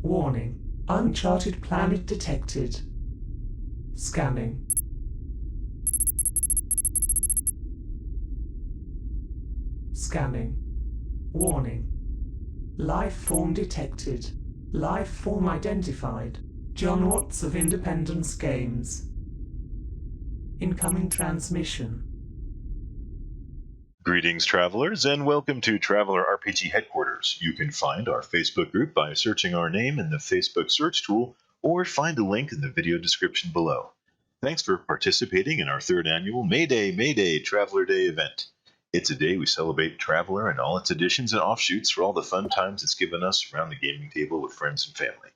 Warning. Uncharted planet detected. Scanning. Scanning. Warning. Life form detected. Life form identified. John Watts of Independence Games. Incoming transmission. Greetings, travelers, and welcome to Traveller RPG Headquarters. You can find our Facebook group by searching our name in the Facebook search tool, or find a link in the video description below. Thanks for participating in our third annual Mayday Traveller Day event. It's a day we celebrate Traveller and all its additions and offshoots for all the fun times it's given us around the gaming table with friends and family.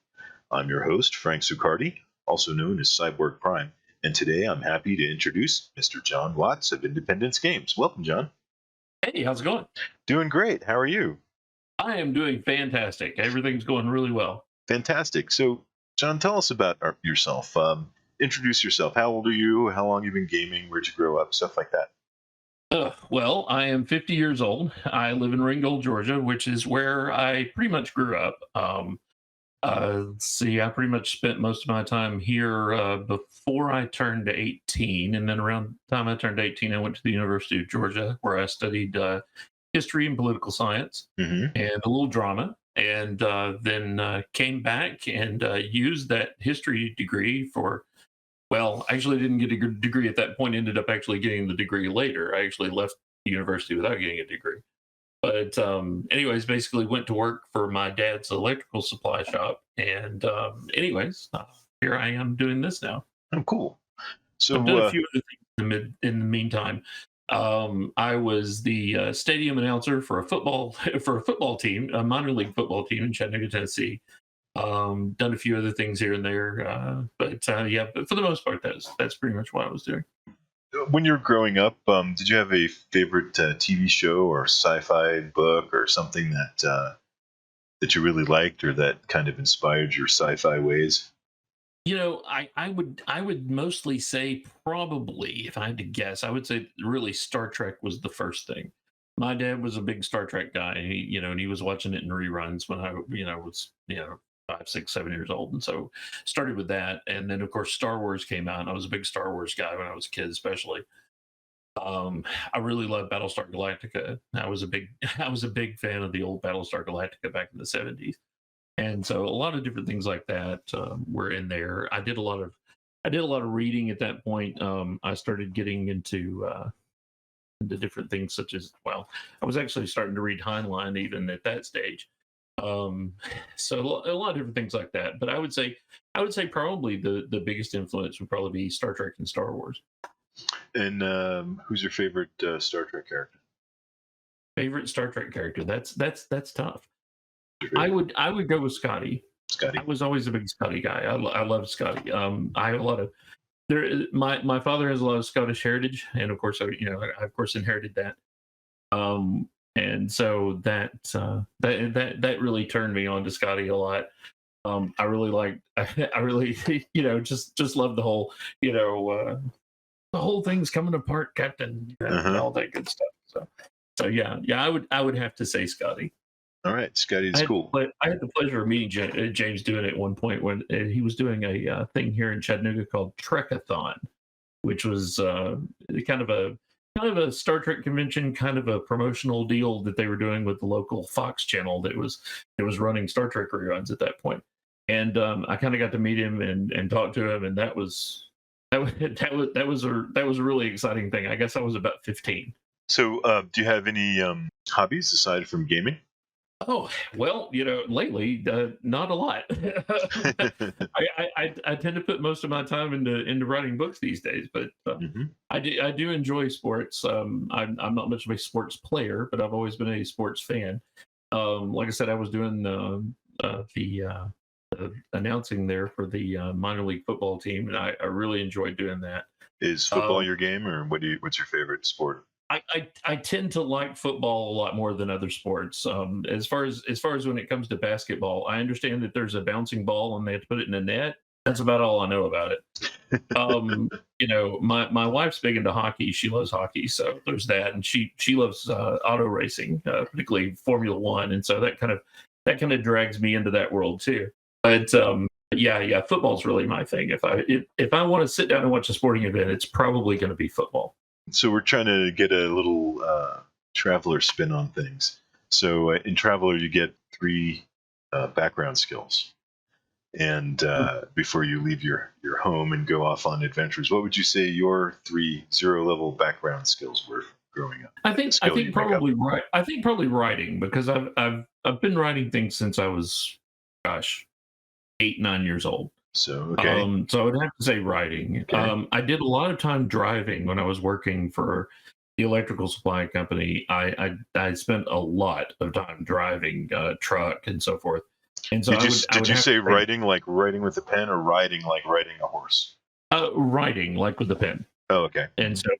I'm your host, Frank Succardi, also known as CyborgPrime, and today I'm happy to introduce Mr. John Watts of Independence Games. Welcome, John. Hey, how's it going? Doing great. How are you? I am doing fantastic. Everything's going really well. Fantastic. So, John, tell us about yourself. Introduce yourself. How old are you? How long have you been gaming? Where'd you grow up? Stuff like that. Well, I am 50 years old. I live in Ringgold, Georgia, which is where I pretty much grew up. I pretty much spent most of my time here before I turned 18. And then around the time I turned 18, I went to the University of Georgia, where I studied history and political science and a little drama. And then came back and used that history degree for, well, I actually didn't get a good degree at that point, ended up actually getting the degree later. I actually left the university without getting a degree. But anyways, basically went to work for my dad's electrical supply shop. And here I am doing this now. Oh, cool. So I've done a few other things in the meantime. I was the stadium announcer for a football team, a minor league football team in Chattanooga, Tennessee. Done a few other things here and there, but for the most part, that's pretty much what I was doing. when you were growing up, did you have a favorite TV show or sci-fi book or something that you really liked or that kind of inspired your sci-fi ways? You know, I would mostly say, probably, if I had to guess, I would say really Star Trek was the first thing. My dad was a big Star Trek guy. And he was watching it in reruns when I was 5, 6, 7 years old, and so started with that. And then of course Star Wars came out, and I was a big Star Wars guy when I was a kid, especially. I really loved Battlestar Galactica. I was a big fan of the old Battlestar Galactica back in the '70s. And so a lot of different things like that were in there. I did a lot of reading at that point. I started getting into different things, such as, well, I was actually starting to read Heinlein even at that stage. So a lot of different things like that. But I would say probably the biggest influence would probably be Star Trek and Star Wars. And who's your favorite Star Trek character? Favorite Star Trek character? That's tough. I would go with Scotty. Scotty. I was always a big Scotty guy. I love Scotty. I have a lot of my father has a lot of Scottish heritage, and of course I of course inherited that. And so that really turned me on to Scotty a lot. I really liked. I really just love the whole the whole thing's coming apart, Captain, and all that good stuff. So yeah, I would have to say Scotty. All right, Scotty's cool. I had the pleasure of meeting James doing it at one point when he was doing a thing here in Chattanooga called Trekathon, which was kind of a Star Trek convention, kind of a promotional deal that they were doing with the local Fox channel that was running Star Trek reruns at that point. And I kind of got to meet him and talk to him, and that was a really exciting thing. I guess I was about 15. So, do you have any hobbies aside from gaming? Oh, well, lately, not a lot. I tend to put most of my time into writing books these days, but I do enjoy sports. I'm not much of a sports player, but I've always been a sports fan. Like I said, I was doing the announcing there for the minor league football team, and I really enjoyed doing that. Is football your game, or what's your favorite sport? I tend to like football a lot more than other sports. As far as when it comes to basketball, I understand that there's a bouncing ball and they have to put it in a net. That's about all I know about it. My wife's big into hockey. She loves hockey, so there's that, and she loves auto racing, particularly Formula One, and so that kind of drags me into that world too. But yeah, football's really my thing. If I want to sit down and watch a sporting event, it's probably going to be football. So we're trying to get a little Traveller spin on things. So in Traveller, you get 3 background skills. And before you leave your home and go off on adventures, what would you say your 3 0-level background skills were growing up? I think probably right. I think probably writing, because I've been writing things since I was, gosh, 8, 9 years old. So okay. So I would have to say writing. Okay. I did a lot of time driving when I was working for the electrical supply company. I spent a lot of time driving truck and so forth. And so Did you say writing like writing with a pen, or riding like riding a horse? Writing like with a pen. Oh, okay. And so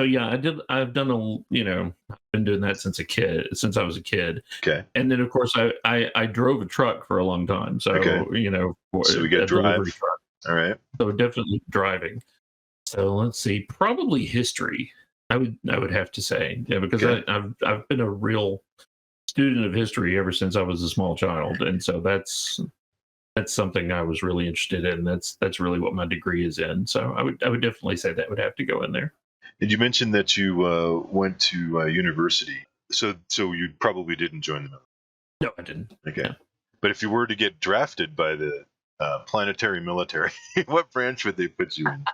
yeah, I've done I've been doing that since I was a kid. Okay. And then of course I drove a truck for a long time. So okay. So we got drive. Truck. All right. So definitely driving. So let's see, probably history. I would have to say, yeah, because okay. I've been a real student of history ever since I was a small child, and so that's something I was really interested in. That's really what my degree is in. So I would definitely say that would have to go in there. And you mentioned that you went to university, so you probably didn't join the military. No, I didn't. Okay, yeah. But if you were to get drafted by the planetary military, what branch would they put you in?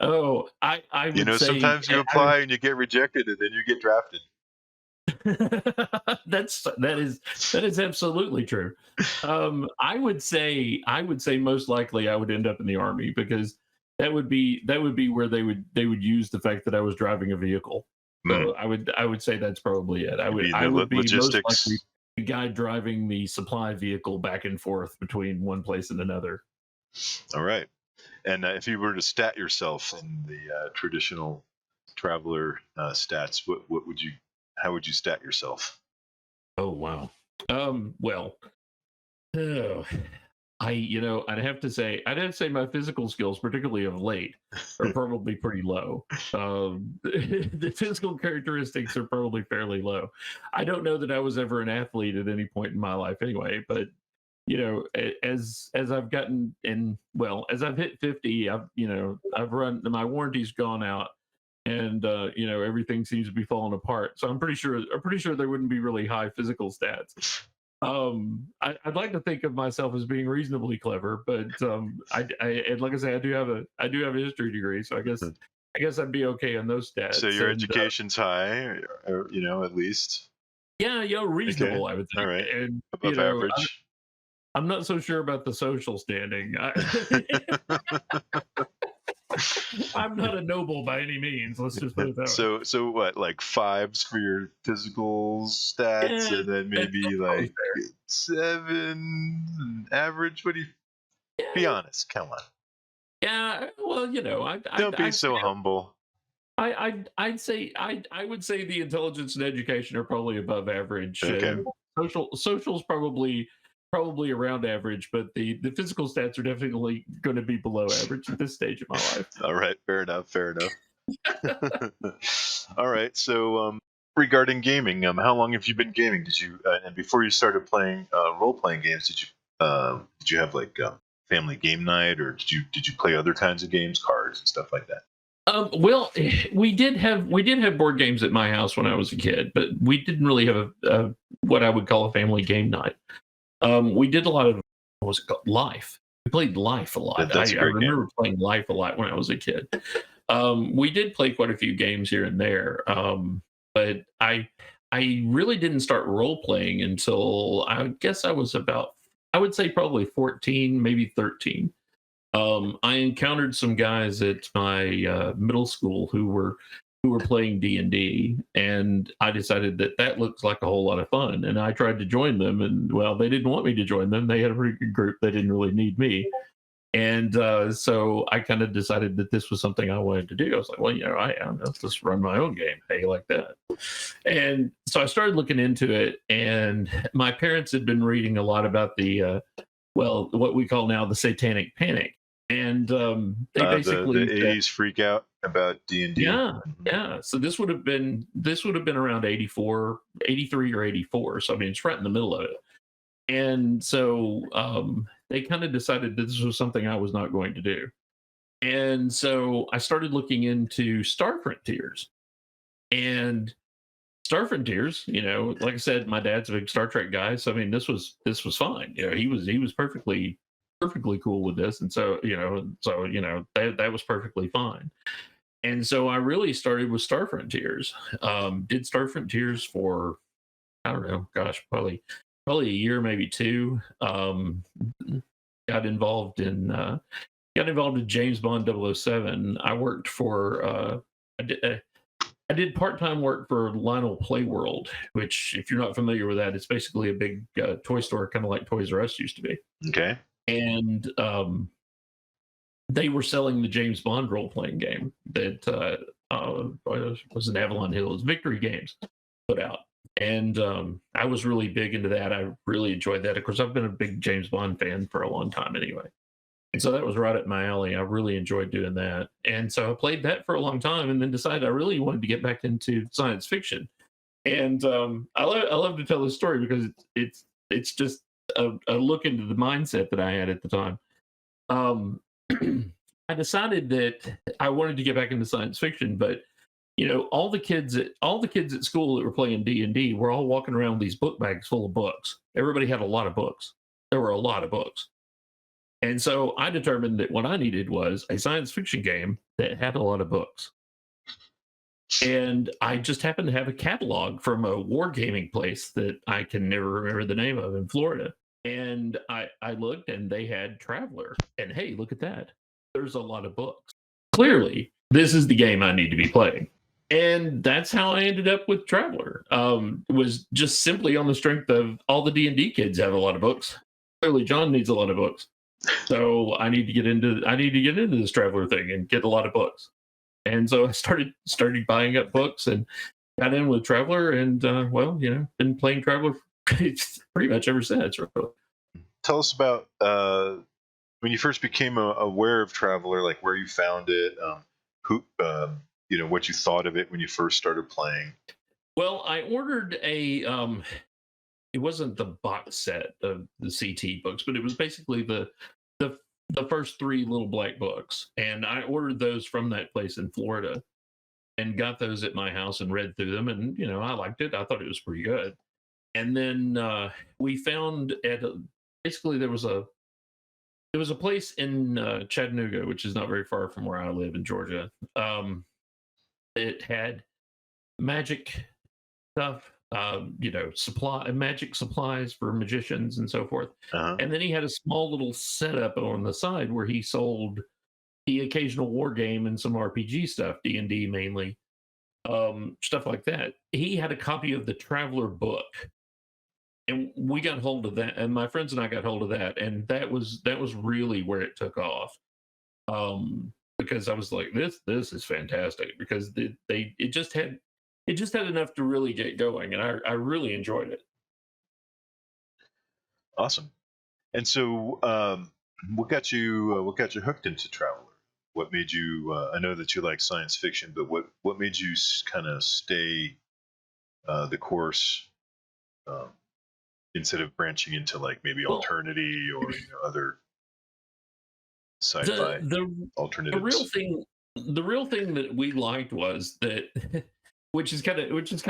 Oh, I would say, sometimes you apply and you get rejected, and then you get drafted. that is absolutely true. I would say most likely I would end up in the Army, because that would be where they would use the fact that I was driving a vehicle. So I would say that's probably it. I would be logistics. Most likely the guy driving the supply vehicle back and forth between one place and another. All right. And if you were to stat yourself in the traditional Traveller stats, how would you stat yourself? Oh wow. Well, I'd have to say my physical skills, particularly of late, are probably pretty low. The physical characteristics are probably fairly low. I don't know that I was ever an athlete at any point in my life anyway, but as I've gotten as I've hit 50, I've run, my warranty's gone out, and everything seems to be falling apart. So I'm pretty sure there wouldn't be really high physical stats. I'd like to think of myself as being reasonably clever, but and like I say, I do have a history degree, so I guess I'd be okay on those stats. So your education's high, or, at least. Yeah, reasonable. Okay. I would think. All right. And above average. I'm not so sure about the social standing. I'm not a noble by any means. Let's just put it that way. So what, like 5s for your physical stats, and then maybe like 7 average? What do you? Be honest. Come on. Yeah. Well, don't be so humble. I'd say I would say the intelligence and education are probably above average. Okay. Social's probably around average, but the physical stats are definitely going to be below average at this stage of my life. All right, fair enough. All right, so regarding gaming, how long have you been gaming? Did you and before you started playing role-playing games, did you have like family game night, or did you play other kinds of games, cards and stuff like that? Well, we did have board games at my house when I was a kid, but we didn't really have a what I would call a family game night. We did a lot of, what was it called? Life. We played Life a lot. I remember playing Life a lot when I was a kid. We did play quite a few games here and there, but I really didn't start role playing until I guess I was about, I would say probably 14, maybe 13. I encountered some guys at my middle school who were playing D&D, and I decided that looks like a whole lot of fun, and I tried to join them, and well, they didn't want me to join them. They had a pretty good group. They didn't really need me, and so I kind of decided that this was something I wanted to do. I was like, well, let's just run my own game, hey, like that. And so I started looking into it, and my parents had been reading a lot about the what we call now the Satanic Panic. And they basically the 80s freak out about D&D. Yeah. So this would have been around 83 or 84. So I mean, it's right in the middle of it. And so they kind of decided that this was something I was not going to do. And so I started looking into Star Frontiers. And Star Frontiers, like I said, my dad's a big Star Trek guy, so I mean, this was fine. He was perfectly cool with this, and so that was perfectly fine. And so I really started with Star Frontiers. Did Star Frontiers for, I don't know, gosh, probably a year, maybe two. Got involved in James Bond 007. I worked for I did part-time work for Lionel Playworld, which, if you're not familiar with that, it's basically a big toy store, kind of like Toys R Us used to be. Okay. And they were selling the James Bond role-playing game that was in Avalon Hill. It was Victory Games put out. And I was really big into that. I really enjoyed that. Of course, I've been a big James Bond fan for a long time anyway. And so that was right up my alley. I really enjoyed doing that. And so I played that for a long time and then decided I really wanted to get back into science fiction. And I love to tell this story because it's just a look into the mindset that I had at the time. I decided that I wanted to get back into science fiction, but all the kids at school that were playing D&D were all walking around with these book bags full of books. Everybody had a lot of books. There were a lot of books. And so I determined that what I needed was a science fiction game that had a lot of books. And I just happened to have a catalog from a wargaming place that I can never remember the name of in Florida. And I looked and they had Traveller. And hey, look at that. There's a lot of books. Clearly, this is the game I need to be playing. And that's how I ended up with Traveller. Was just simply on the strength of all the D&D kids have a lot of books. Clearly, John needs a lot of books. So I need to get into this Traveller thing and get a lot of books. And so I started buying up books and got in with Traveller, and been playing Traveller pretty much ever since. Tell us about when you first became aware of Traveller, like where you found it, who what you thought of it when you first started playing. Well, I ordered a it wasn't the box set of the CT books, but it was basically the first three little black books. And I ordered those from that place in Florida and got those at my house and read through them. And, I liked it. I thought it was pretty good. And then we found basically there was a place in Chattanooga, which is not very far from where I live in Georgia. It had magic stuff, magic supplies for magicians and so forth. And then he had a small little setup on the side where he sold the occasional war game and some RPG stuff, D&D mainly, stuff like that. He had a copy of the Traveller book, and we got hold of that, and my friends and I got hold of that, and that was really where it took off. Because I was like, this is fantastic, because it just had enough to really get going, and I really enjoyed it. Awesome. And so, what got you hooked into Traveller? What made you? I know that you like science fiction, but what made you kind of stay the course instead of branching into like maybe alternity or other sci-fi alternatives? The real thing that we liked was that. Which is kind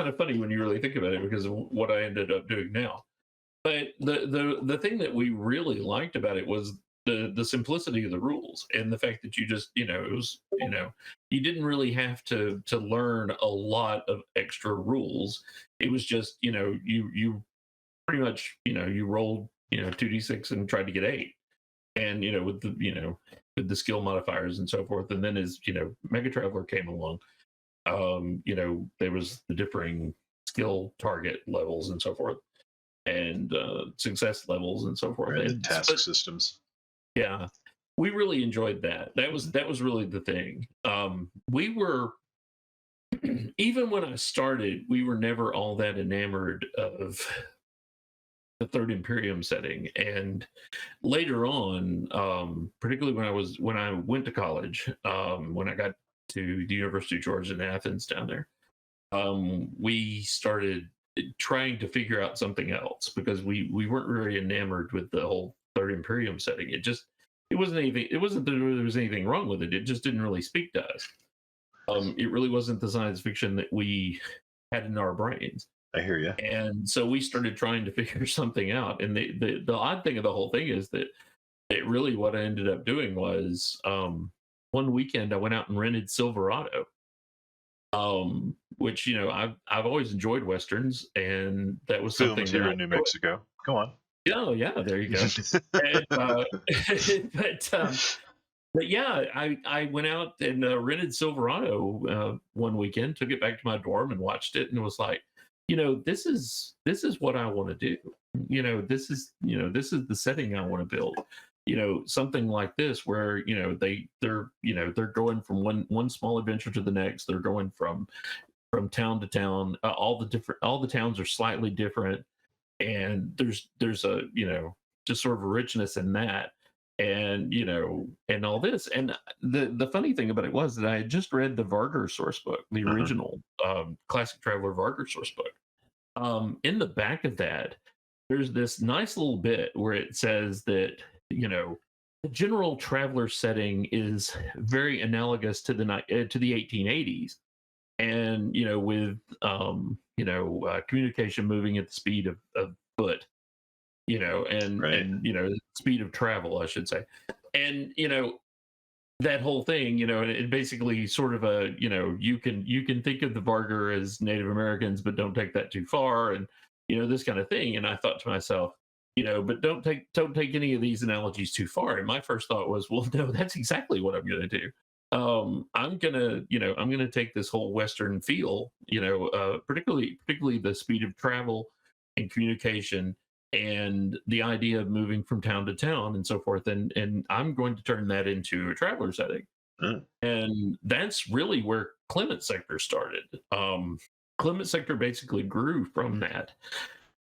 of funny when you really think about it, because of what I ended up doing now. But the thing that we really liked about it was the simplicity of the rules, and the fact that you just it was you didn't really have to learn a lot of extra rules. It was just you pretty much you rolled 2d6 and tried to get 8, and with the skill modifiers and so forth. And then as Mega Traveller came along, there was the differing skill target levels and so forth, and success levels and so forth, and task systems. Yeah, we really enjoyed that. That was really the thing. We were even when I started, we were never all that enamored of the Third Imperium setting, and later on, particularly when I went to college, when I got to the University of Georgia in Athens down there, we started trying to figure out something else because we weren't very enamored with the whole Third Imperium setting. It wasn't anything. It wasn't that there was anything wrong with it. It just didn't really speak to us. It really wasn't the science fiction that we had in our brains. I hear you. And so we started trying to figure something out. And the odd thing of the whole thing is that it really what I ended up doing was one weekend I went out and rented Silverado, which I've always enjoyed westerns, and that was something Filmed here that in New Mexico. Go on. Oh yeah, there you go. And, but yeah, I went out and rented Silverado one weekend, took it back to my dorm and watched it, and was like, this is what I want to do. This is the setting I want to build. Something like this where they're going from one small adventure to the next. They're going from town to town. All the towns are slightly different, and there's a just sort of a richness in that, and and all this. And the funny thing about it was that I had just read the Varger source book, the original Classic Traveler Varger source book. In the back of that, there's this nice little bit where it says that the general traveler setting is very analogous to the 1880s, and with communication moving at the speed of foot, and Right. and speed of travel, I should say, and that whole thing, it basically sort of a you can think of the Varger as Native Americans, but don't take that too far, and this kind of thing. And I thought to myself, but don't take any of these analogies too far. And my first thought was, well, no, that's exactly what I'm going to do. I'm gonna take this whole Western feel, particularly the speed of travel and communication and the idea of moving from town to town and so forth, and I'm going to turn that into a traveler setting. And that's really where Clement Sector started. Clement Sector basically grew from that.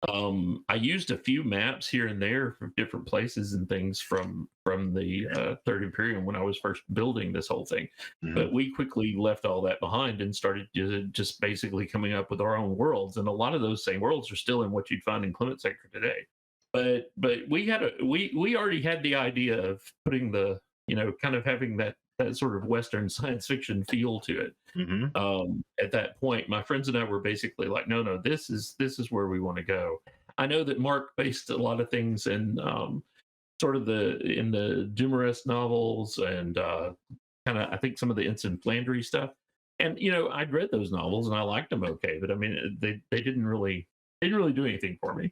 I used a few maps here and there from different places and things from the Third Imperium when I was first building this whole thing, but we quickly left all that behind and started just basically coming up with our own worlds. And a lot of those same worlds are still in what you'd find in Clement Sector today. But we already had the idea of putting the kind of having that sort of Western science fiction feel to it. At that point, my friends and I were basically like, no, this is where we want to go. I know that Mark based a lot of things in sort of in the Dumarest novels and kind of I think some of the Ensign Flandry stuff. And I'd read those novels and I liked them okay, but I mean they didn't really do anything for me.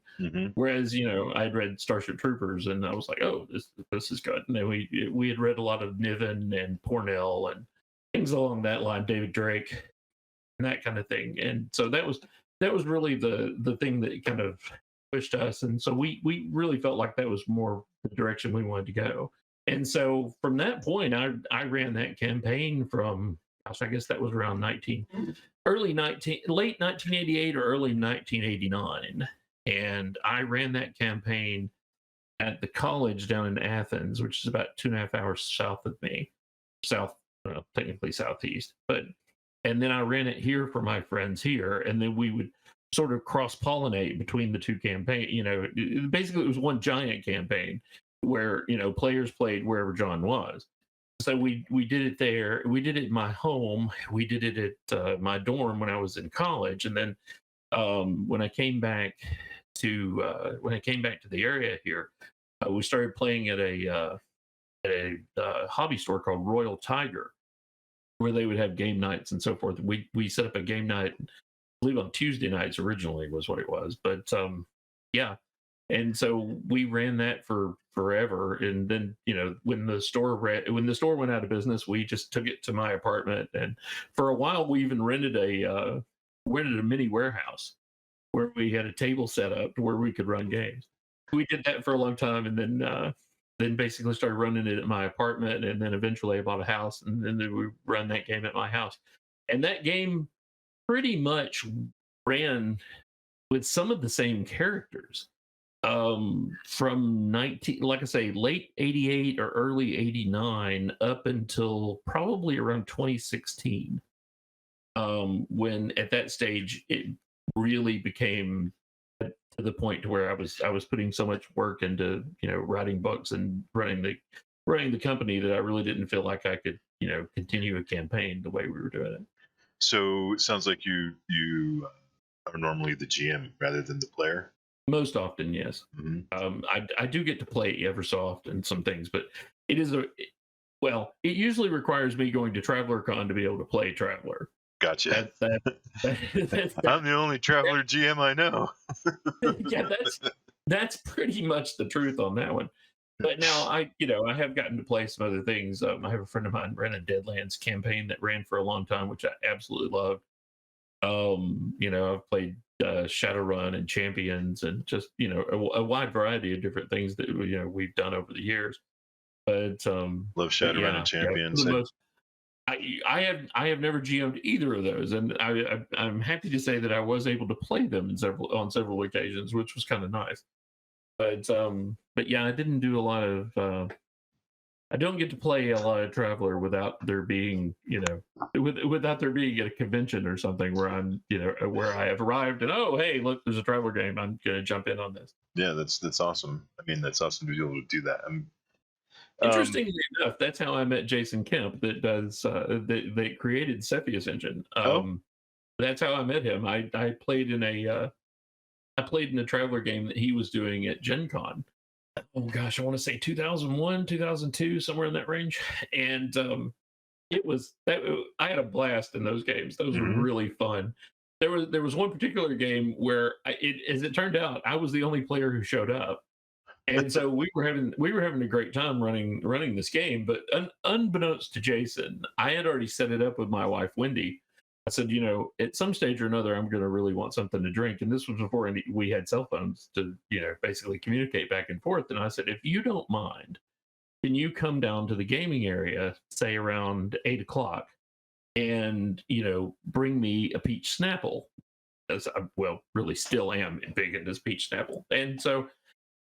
Whereas I'd read Starship Troopers and I was like, oh, this is good. And then we had read a lot of Niven and Pornell and things along that line, David Drake and that kind of thing. And so that was really the thing that kind of pushed us. And so we really felt like that was more the direction we wanted to go. And so from that point, I ran that campaign from, gosh, I guess that was around late 1988 or early 1989. And I ran that campaign at the college down in Athens, which is about 2.5 hours south of me, technically southeast. And then I ran it here for my friends here, and then we would sort of cross-pollinate between the two campaigns. Basically it was one giant campaign where players played wherever John was. So we did it there. We did it in my home. We did it at my dorm when I was in college, and then when I came back to the area here, we started playing at a hobby store called Royal Tiger, where they would have game nights and so forth. We set up a game night, I believe on Tuesday nights originally was what it was, but yeah. And so we ran that for forever. And then, when the store went out of business, we just took it to my apartment. And for a while, we even rented a mini warehouse where we had a table set up to where we could run games. We did that for a long time, and then basically started running it at my apartment. And then eventually I bought a house, and then we run that game at my house. And that game pretty much ran with some of the same characters. From like I say, late 88 or early 89 up until probably around 2016. When at that stage really became to the point to where I was putting so much work into, you know, writing books and running the company that I really didn't feel like I could, you know, continue a campaign the way we were doing it. So it sounds like are normally the GM rather than the player. Most often, yes. Mm-hmm. I do get to play ever so often some things, but it is well, it usually requires me going to TravellerCon to be able to play Traveller. Gotcha. That I'm the only Traveller GM I know. yeah, that's pretty much the truth on that one. But now I have gotten to play some other things. I have a friend of mine ran a Deadlands campaign that ran for a long time, which I absolutely loved. You know, I've played Shadowrun and Champions and just, you know, a wide variety of different things that, you know, we've done over the years. But love Shadowrun and Champions. For the most, I have never GM'd either of those, and I'm happy to say that I was able to play them on several occasions, which was kind of nice. But yeah, I didn't do a lot of. I don't get to play a lot of Traveller without there being, you know, without there being a convention or something where I'm, you know, where I have arrived and, oh, hey, look, there's a Traveller game. I'm gonna jump in on this. Yeah, that's awesome. I mean, that's awesome to be able to do that. Interestingly enough, that's how I met Jason Kemp that does that created Cepheus Engine. That's how I met him. I played in a Traveller game that he was doing at Gen Con. Oh gosh, I want to say 2001, 2002, somewhere in that range. And it was that I had a blast in those games. Those were really fun. There was one particular game where as it turned out, I was the only player who showed up. And so we were having a great time running this game, but unbeknownst to Jason, I had already set it up with my wife Wendy. I said, you know, at some stage or another, I'm going to really want something to drink, and this was before we had cell phones to, you know, basically communicate back and forth. And I said, if you don't mind, can you come down to the gaming area, say around 8 o'clock, and, you know, bring me a peach Snapple? As I, well, really still am big into this peach Snapple, and so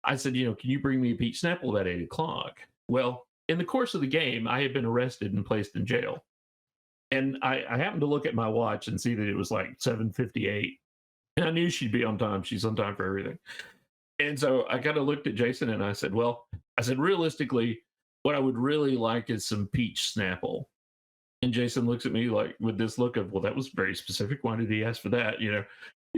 I said, you know, can you bring me a peach Snapple about 8 o'clock? Well, in the course of the game, I had been arrested and placed in jail. And I happened to look at my watch and see that it was like 7:58. And I knew she'd be on time. She's on time for everything. And so I kind of looked at Jason and I said, well, realistically, what I would really like is some peach Snapple. And Jason looks at me like with this look of, well, that was very specific. Why did he ask for that? You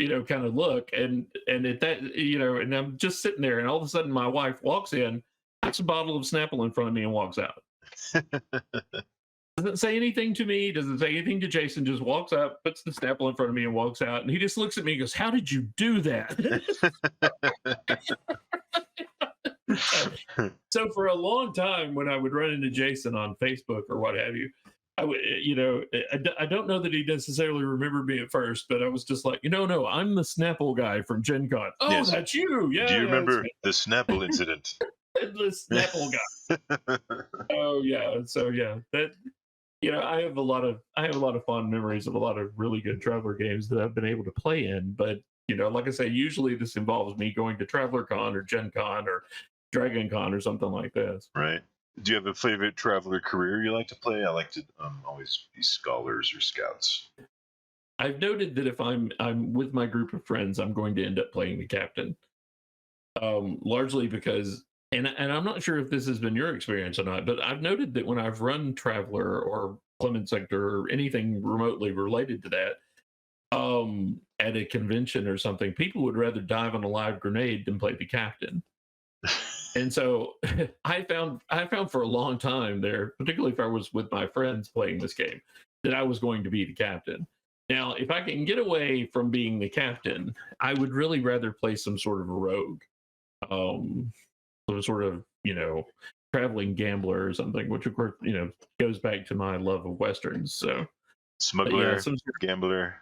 know, kind of look. And at that, you know, and I'm just sitting there, and all of a sudden my wife walks in, puts a bottle of Snapple in front of me and walks out. Doesn't say anything to me, doesn't say anything to Jason, just walks up, puts the Snapple in front of me and walks out. And he just looks at me and goes, how did you do that? So for a long time, when I would run into Jason on Facebook or what have you, I would, you know, I don't know that he necessarily remembered me at first, but I was just like, no, I'm the Snapple guy from Gen Con. Oh, yes. That's you. Yeah. Do you remember the Snapple incident? The Snapple guy. Oh yeah. So yeah, that, you know, I have a lot of fond memories of a lot of really good Traveller games that I've been able to play in. But, you know, like I say, usually this involves me going to TravellerCon or Gen Con or Dragon Con or something like this. Right. Do you have a favorite Traveller career you like to play? I like to always be scholars or scouts. I've noted that if I'm with my group of friends, I'm going to end up playing the captain. Largely because, and I'm not sure if this has been your experience or not, but I've noted that when I've run Traveller or Clement Sector or anything remotely related to that, at a convention or something, people would rather dive on a live grenade than play the captain. And so I found for a long time there, particularly if I was with my friends playing this game, that I was going to be the captain. Now, if I can get away from being the captain, I would really rather play some sort of a rogue, some sort of, you know, traveling gambler or something, which of course, you know, goes back to my love of westerns. So smuggler, yeah, some sort of gambler,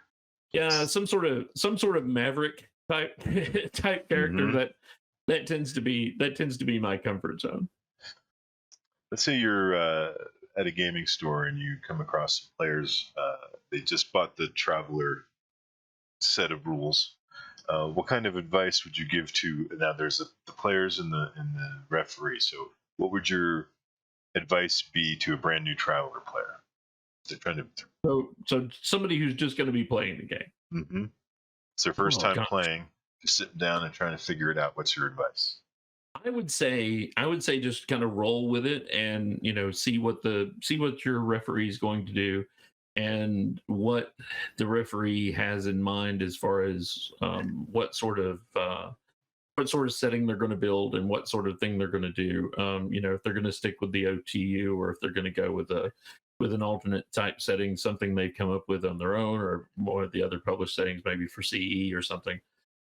yeah, some sort of maverick type character. That tends to be my comfort zone. Let's say you're at a gaming store and you come across some players. They just bought the Traveller set of rules. What kind of advice would you give to? Now there's the players and the referee. So what would your advice be to a brand new Traveller player? They're trying to. So somebody who's just going to be playing the game. Mm-hmm. It's their first Oh, time God. playing, just sitting down and trying to figure it out. What's your advice? I would say just kind of roll with it, and see what your referee is going to do, and what the referee has in mind as far as what sort of setting they're going to build and what sort of thing they're going to do. If they're going to stick with the OTU, or if they're going to go with an alternate type setting, something they've come up with on their own, or one of the other published settings, maybe for CE or something.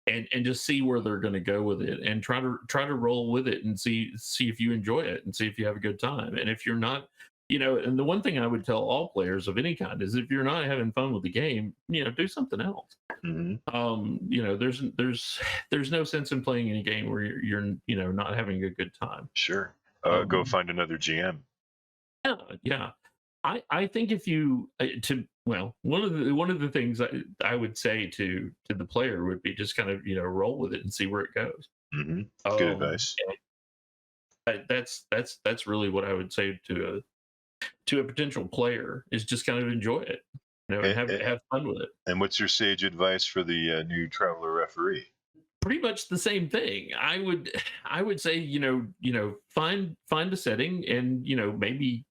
And just see where they're going to go with it, and try to roll with it, and see if you enjoy it, and see if you have a good time. And if you're not, and the one thing I would tell all players of any kind is, if you're not having fun with the game, do something else. There's no sense in playing any game where you're not having a good time. Sure. Go find another GM. Yeah. I think if you one of the things I would say to the player would be just kind of roll with it and see where it goes. Good advice. That's really what I would say to a potential player, is just kind of enjoy it, and have fun with it. And what's your sage advice for the new Traveller referee? Pretty much the same thing. I would say find a setting, and maybe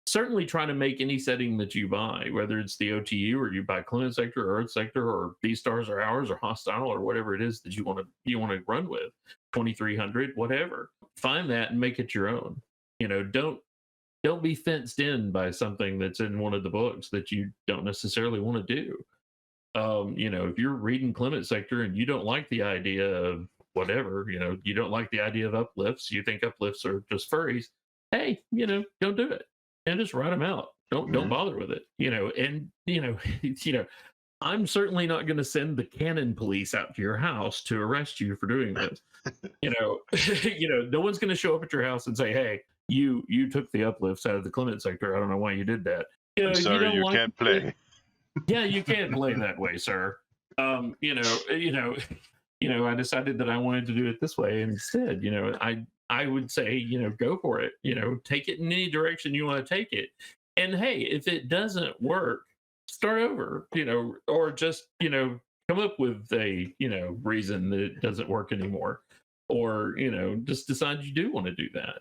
certainly try to make any setting that you buy, whether it's the OTU, or you buy Clement Sector or Earth Sector or These Stars Are Ours or Hostile, or whatever it is that you want to run with, 2300, whatever. Find that and make it your own. Don't be fenced in by something that's in one of the books that you don't necessarily want to do. If you're reading Clement Sector and you don't like the idea of whatever, you don't like the idea of uplifts, you think uplifts are just furries, hey, don't do it, and just write them out. Don't bother with it. I'm certainly not going to send the cannon police out to your house to arrest you for doing this. No one's going to show up at your house and say, hey, you took the uplifts out of the Clement Sector. I don't know why you did that. I'm sorry, you can't play. Yeah, you can't play that way, sir. I decided that I wanted to do it this way instead. I would say, go for it. Take it in any direction you want to take it. And hey, if it doesn't work, start over. Or just come up with a reason that it doesn't work anymore. Or just decide you do want to do that.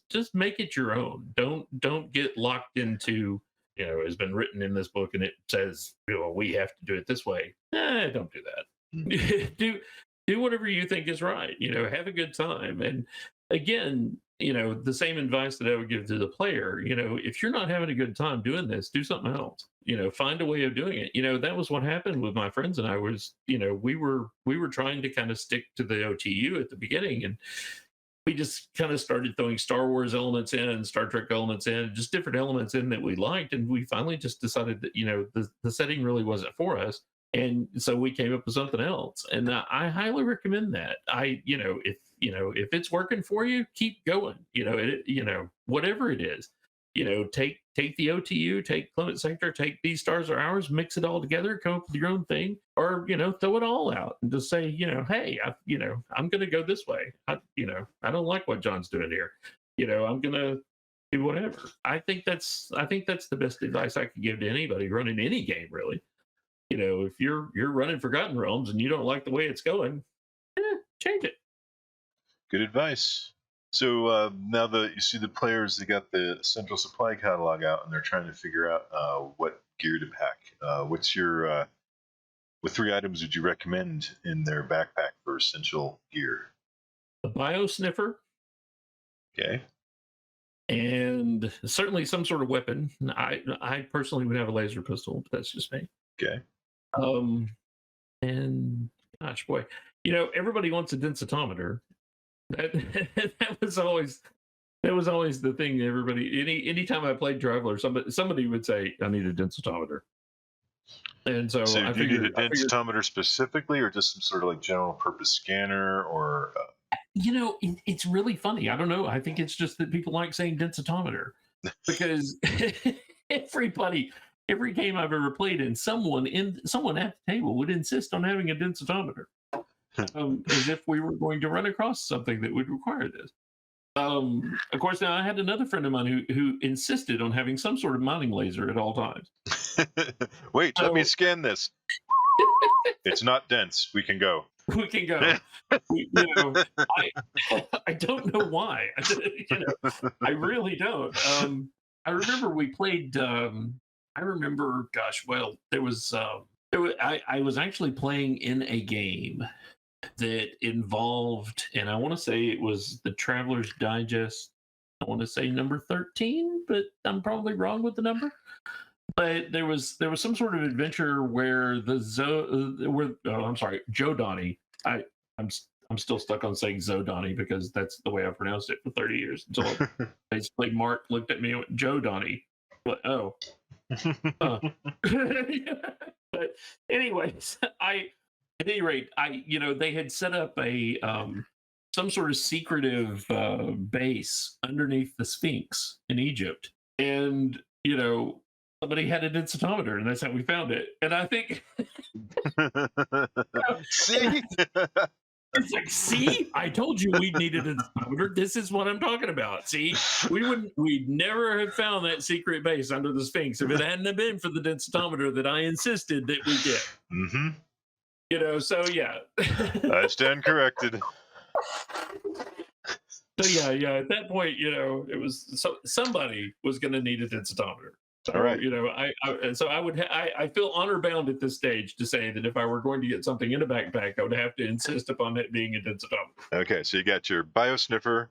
Just make it your own. Don't get locked into has been written in this book and it says we have to do it this way. Don't do that. do whatever you think is right. Have a good time. And again, the same advice that I would give to the player, if you're not having a good time doing this, do something else. Find a way of doing it. That was what happened with my friends and I. Was we were trying to kind of stick to the OTU at the beginning, and we just kind of started throwing Star Wars elements in and Star Trek elements in, just different elements in that we liked. And we finally just decided that, the setting really wasn't for us. And so we came up with something else. And I highly recommend that. If it's working for you, keep going, whatever it is, take the OTU, take Clement Sector, take These Stars Are Ours, mix it all together, come up with your own thing, or, throw it all out and just say, hey, I'm going to go this way. I don't like what John's doing here. I'm going to do whatever. I think that's the best advice I could give to anybody running any game, really. If you're running Forgotten Realms and you don't like the way it's going, change it. Good advice. So now that you see the players, they got the central supply catalog out and they're trying to figure out what gear to pack. What 3 items would you recommend in their backpack for essential gear? A bio sniffer. Okay. And certainly some sort of weapon. I personally would have a laser pistol, but that's just me. Okay. And gosh, boy, everybody wants a densitometer. That was always the thing. Everybody, anytime I played Traveller, somebody would say, "I need a densitometer." And so do you need a densitometer specifically, or just some sort of like general purpose scanner, or? It's really funny. I don't know. I think it's just that people like saying densitometer because every game I've ever played in, someone at the table would insist on having a densitometer, as if we were going to run across something that would require this. Of course, now I had another friend of mine who insisted on having some sort of mining laser at all times. Wait, let me scan this. It's not dense. We can go. We can go. I don't know why. I really don't. I remember we played. I remember, gosh, well, I was actually playing in a game that involved, and I want to say it was the Traveler's Digest. I want to say number 13, but I'm probably wrong with the number. But there was some sort of adventure where Joe Donnie. I'm still stuck on saying Zodani because that's the way I pronounced it for 30 years until basically Mark looked at me and went, Joe Donnie. But but anyways, at any rate, they had set up a some sort of secretive base underneath the Sphinx in Egypt, and somebody had a densitometer, and that's how we found it. And I think, see, it's like, see, I told you we needed a densitometer. This is what I'm talking about. See, we'd never have found that secret base under the Sphinx if it hadn't have been for the densitometer that I insisted that we get. Mm-hmm. So yeah. I stand corrected. So yeah. At that point, it was somebody was going to need a densitometer. So, all right. I feel honor bound at this stage to say that if I were going to get something in a backpack, I would have to insist upon it being a densitometer. Okay, so you got your biosniffer,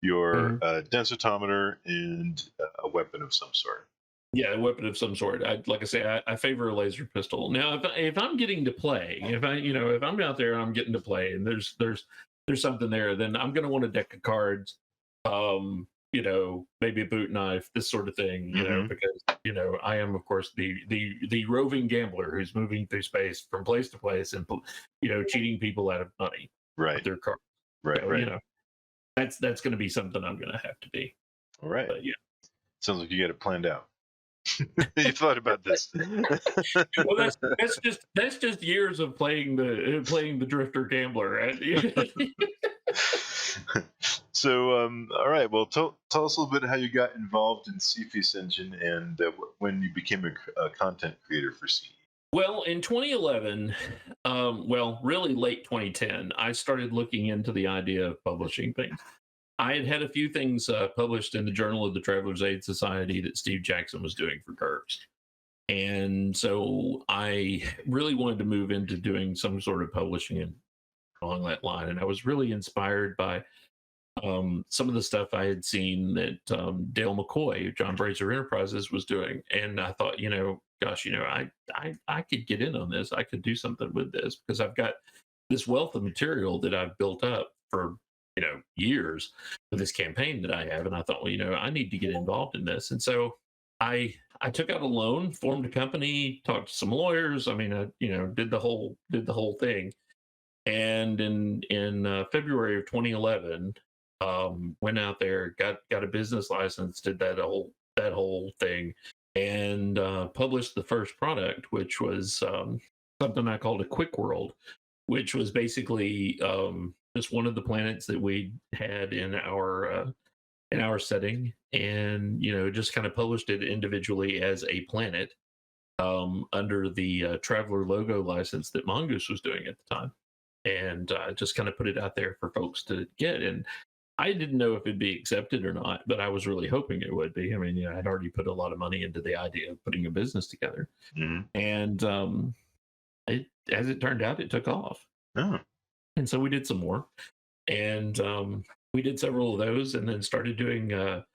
your densitometer, and a weapon of some sort. Yeah, a weapon of some sort. Like I say, I favor a laser pistol. Now, if I'm getting to play, if I'm out there and I'm getting to play, and there's something there, then I'm going to want a deck of cards. Maybe a boot knife, this sort of thing, because, I am, of course, the roving gambler who's moving through space from place to place and, cheating people out of money with their cards. Right, so, right. That's going to be something I'm going to have to be. All right. But, yeah. Sounds like you got it planned out. You thought about this. Well, that's just years of playing the drifter gambler, right? So, all right. Well, tell us a little bit how you got involved in Cepheus Engine and when you became a content creator for CE. Well, in 2011, really late 2010, I started looking into the idea of publishing things. I had a few things published in the Journal of the Traveler's Aid Society that Steve Jackson was doing for GURPS. And so I really wanted to move into doing some sort of publishing along that line. And I was really inspired by some of the stuff I had seen that Dale McCoy, John Brazier Enterprises, was doing. And I thought, gosh, I could get in on this. I could do something with this because I've got this wealth of material that I've built up for years with this campaign that I have. And I thought, well, I need to get involved in this. And so I took out a loan, formed a company, talked to some lawyers. I mean, I did the whole thing. And in February of 2011, went out there, got a business license, did that whole thing, and published the first product, which was something I called a Quick World, which was basically just one of the planets that we had in our setting, and just kind of published it individually as a planet under the Traveler logo license that Mongoose was doing at the time, and just kind of put it out there for folks to get. And I didn't know if it'd be accepted or not, but I was really hoping it would be. I mean, I'd already put a lot of money into the idea of putting a business together, and as it turned out, it took off. Oh. And so we did some more, and we did several of those, and then started doing the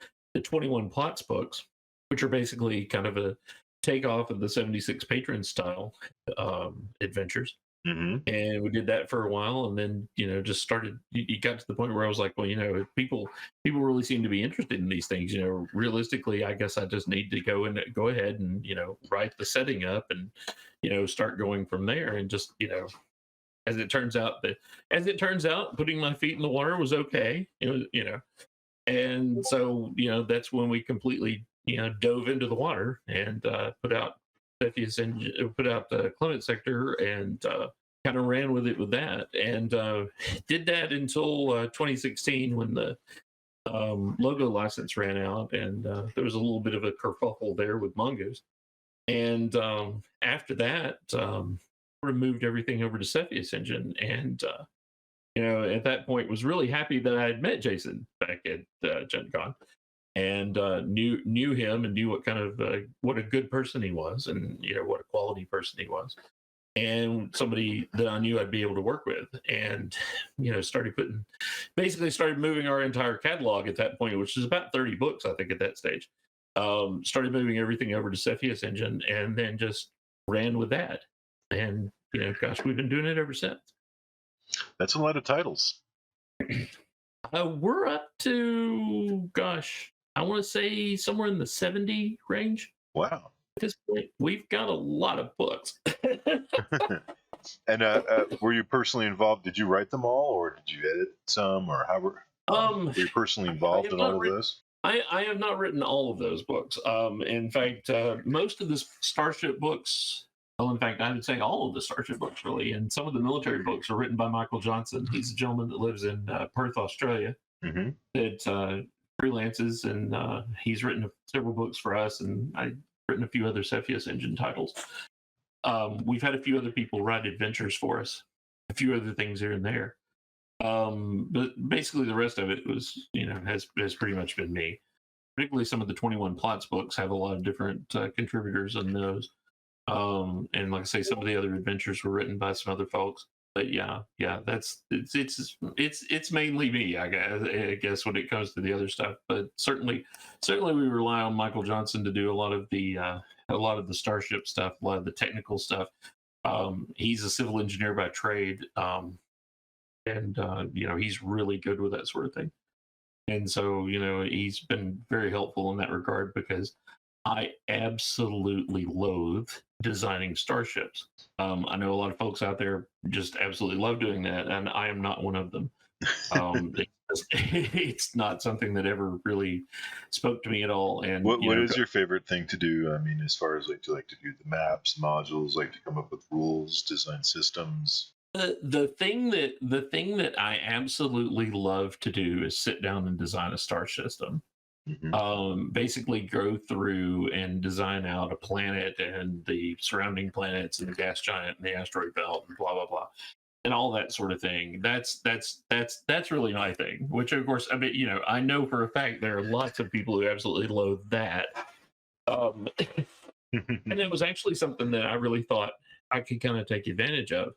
21 Plots books, which are basically kind of a takeoff of the 76 Patron style adventures. And we did that for a while, and then just started. You got to the point where I was like, well, people really seem to be interested in these things. Realistically, I guess I just need to go ahead and write the setting up and start going from there. And just as it turns out, putting my feet in the water was okay. It was and so that's when we completely dove into the water and put out Cepheus Engine, put out the Clement Sector, and kind of ran with it with that, and did that until 2016 when the logo license ran out, and there was a little bit of a kerfuffle there with Mongoose. And after that, moved everything over to Cepheus Engine, and at that point was really happy that I had met Jason back at Gen Con, and knew him and knew what kind of what a good person he was, and what a quality person he was, and somebody that I knew I'd be able to work with, and started moving our entire catalog at that point, which is about 30 books, I think, at that stage. Started moving everything over to Cepheus Engine, and then just ran with that, and gosh, we've been doing it ever since. That's a lot of titles. We're up to, gosh, I want to say somewhere in the 70 range. Wow. At this point, we've got a lot of books. And were you personally involved? Did you write them all, or did you edit some, or how were you personally involved in all of those? I have not written all of those books. In fact, most of the Starship books, well, in fact, I would say all of the Starship books, really, and some of the military books are written by Michael Johnson. He's a gentleman that lives in Perth, Australia, that freelances, and he's written several books for us, and I've written a few other Cepheus Engine titles. We've had a few other people write adventures for us, a few other things here and there. But basically the rest of it was, has pretty much been me. Particularly some of the 21 Plots books have a lot of different contributors in those. And like I say, some of the other adventures were written by some other folks. But yeah, it's mainly me, I guess, when it comes to the other stuff. But certainly we rely on Michael Johnson to do a lot of the Starship stuff, a lot of the technical stuff. He's a civil engineer by trade, and he's really good with that sort of thing. And so he's been very helpful in that regard, because I absolutely loathe designing starships. I know a lot of folks out there just absolutely love doing that, and I am not one of them. It's not something that ever really spoke to me at all. And what is your favorite thing to do? I mean, as far as do you like to do the maps, modules, like to come up with rules, design systems? The thing that I absolutely love to do is sit down and design a star system. Basically go through and design out a planet and the surrounding planets and the gas giant and the asteroid belt and blah blah blah and all that sort of thing. That's really my thing. Which of course, I mean, I know for a fact there are lots of people who absolutely loathe that. And it was actually something that I really thought I could kind of take advantage of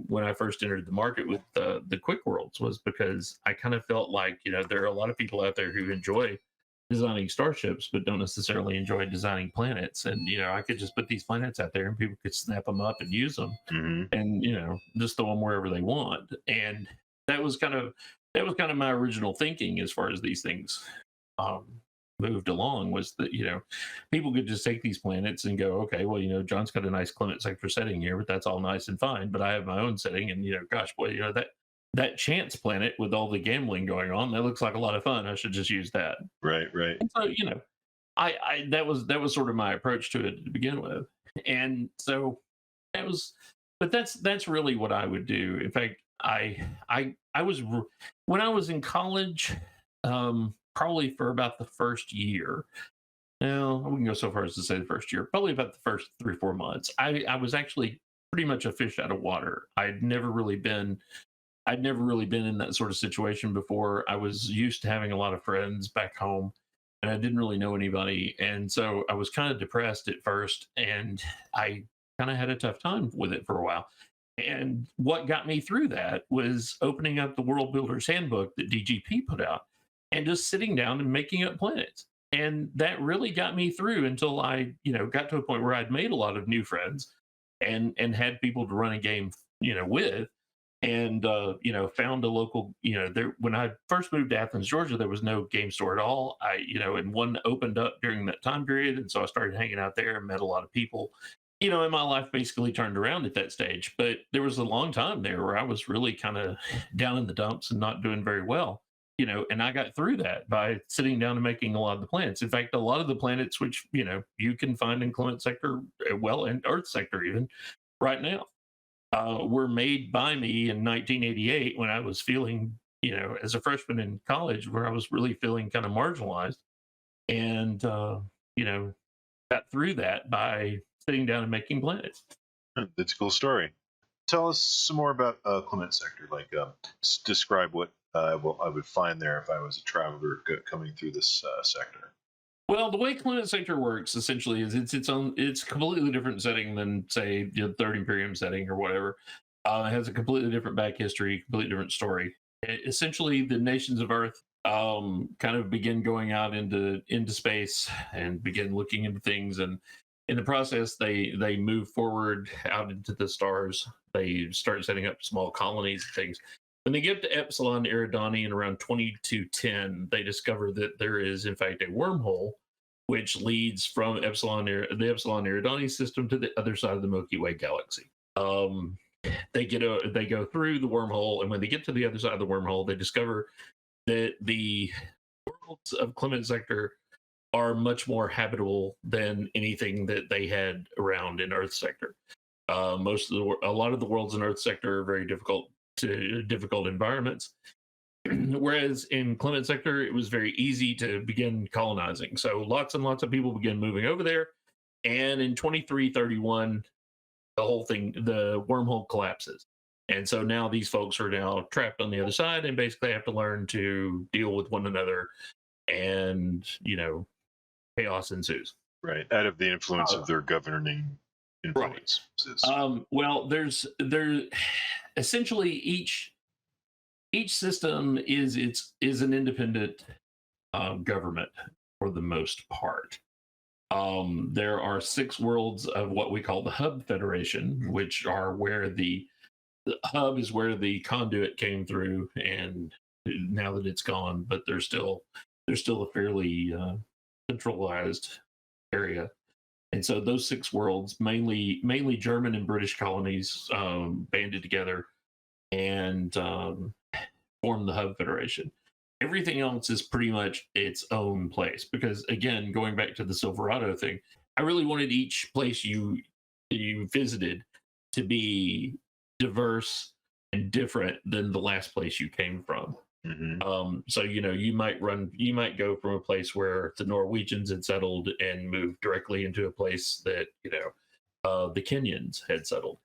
when I first entered the market with the Quick Worlds, was because I kind of felt like, there are a lot of people out there who enjoy designing starships, but don't necessarily enjoy designing planets. And, I could just put these planets out there and people could snap them up and use them and, just throw them wherever they want. And that was kind of my original thinking as far as these things moved along, was that people could just take these planets and go, okay, well, John's got a nice Clement Sector setting here, but that's all nice and fine, but I have my own setting, and gosh, boy, that chance planet with all the gambling going on, that looks like a lot of fun. I should just use that. Right. And so I that was sort of my approach to it to begin with. And so that's really what I would do. In fact, I was, when I was in college, probably for about the first year. Now, I wouldn't go so far as to say the first year, probably about the first 3 or 4 months. I was actually pretty much a fish out of water. I'd never really been in that sort of situation before. I was used to having a lot of friends back home, and I didn't really know anybody. And so I was kind of depressed at first, and I kind of had a tough time with it for a while. And what got me through that was opening up the World Builder's Handbook that DGP put out, and just sitting down and making up planets. And that really got me through until I, got to a point where I'd made a lot of new friends and had people to run a game, with, and, found a local, when I first moved to Athens, Georgia, there was no game store at all. And one opened up during that time period. And so I started hanging out there and met a lot of people, and my life basically turned around at that stage. But there was a long time there where I was really kind of down in the dumps and not doing very well. And I got through that by sitting down and making a lot of the planets. In fact, a lot of the planets, which, you can find in Clement Sector, and Earth Sector even right now, were made by me in 1988 when I was feeling, as a freshman in college, where I was really feeling kind of marginalized. And, got through that by sitting down and making planets. That's a cool story. Tell us some more about Clement Sector. Like, describe what well, I would find there if I was a traveler coming through this sector. Well, the way Clement Sector works essentially is its own. It's a completely different setting than, say, the Third Imperium setting or whatever. It has a completely different back history, completely different story. Essentially, the nations of Earth kind of begin going out into space and begin looking into things, and in the process, they move forward out into the stars. They start setting up small colonies and things. When they get to Epsilon Eridani in around 2210, they discover that there is, in fact, a wormhole which leads from the Epsilon Eridani system to the other side of the Milky Way galaxy. They go through the wormhole, and when they get to the other side of the wormhole, they discover that the worlds of Clement Sector are much more habitable than anything that they had around in Earth Sector. A lot of the worlds in Earth Sector are very difficult environments, whereas in Clement Sector it was very easy to begin colonizing. So lots and lots of people began moving over there, and in 2331 the wormhole collapses. And so now these folks are now trapped on the other side and basically have to learn to deal with one another, and chaos ensues. Right, out of the influence of their governing influence. Well, there essentially each system is an independent government for the most part. There are 6 worlds of what we call the Hub Federation, which are where the hub is where the conduit came through, and now that it's gone, but there's still a fairly centralized area. And so those 6 worlds, mainly German and British colonies, banded together and formed the Hub Federation. Everything else is pretty much its own place, because again, going back to the Silverado thing, I really wanted each place you visited to be diverse and different than the last place you came from. So you might go from a place where the Norwegians had settled and move directly into a place that the Kenyans had settled.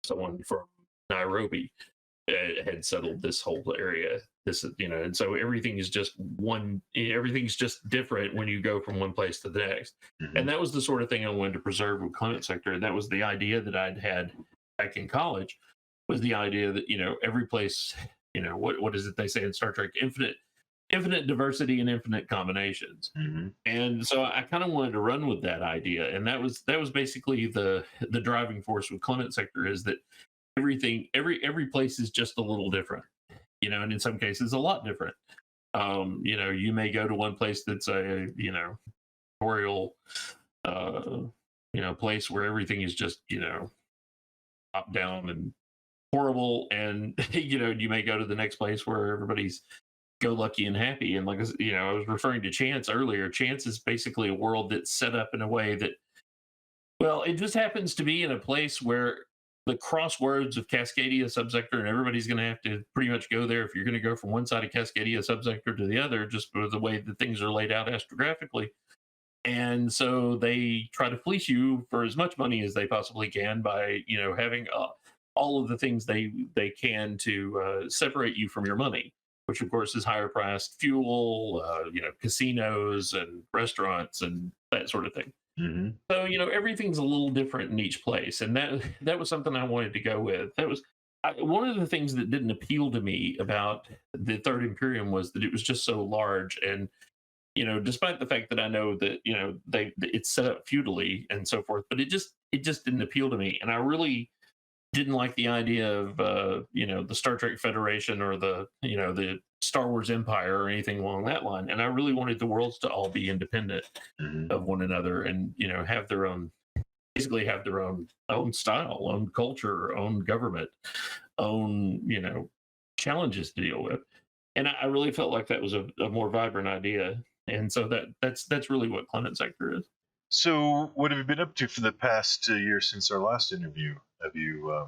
Someone from Nairobi had settled this whole area. And so everything's just different when you go from one place to the next. And that was the sort of thing I wanted to preserve with Clement Sector. That was the idea that I'd had back in college, was the idea that every place, what is it they say in Star Trek, infinite diversity and infinite combinations. And so I kind of wanted to run with that idea, and that was basically the driving force with Clement Sector, is that every place is just a little different, and in some cases a lot different. You may go to one place that's a tutorial place where everything is just top down and horrible, and you may go to the next place where everybody's go lucky and happy. And like I was referring to Chance earlier. Chance is basically a world that's set up in a way that, well, it just happens to be in a place where the crosswords of Cascadia subsector, and everybody's going to have to pretty much go there if you're going to go from one side of Cascadia subsector to the other, just for the way that things are laid out astrographically. And so they try to fleece you for as much money as they possibly can by having all of the things they can to separate you from your money, which of course is higher priced fuel, casinos and restaurants and that sort of thing. So everything's a little different in each place, and that was something I wanted to go with. That was one of the things that didn't appeal to me about the Third Imperium, was that it was just so large, and despite the fact that I know that it's set up feudally and so forth, but it just didn't appeal to me, and I really didn't like the idea of the Star Trek Federation or the Star Wars Empire or anything along that line. And I really wanted the worlds to all be independent of one another, and have their own style, own culture, own government, own challenges to deal with. And I really felt like that was a more vibrant idea. And so that's really what Clement Sector is. So, what have you been up to for the past year since our last interview? Have you,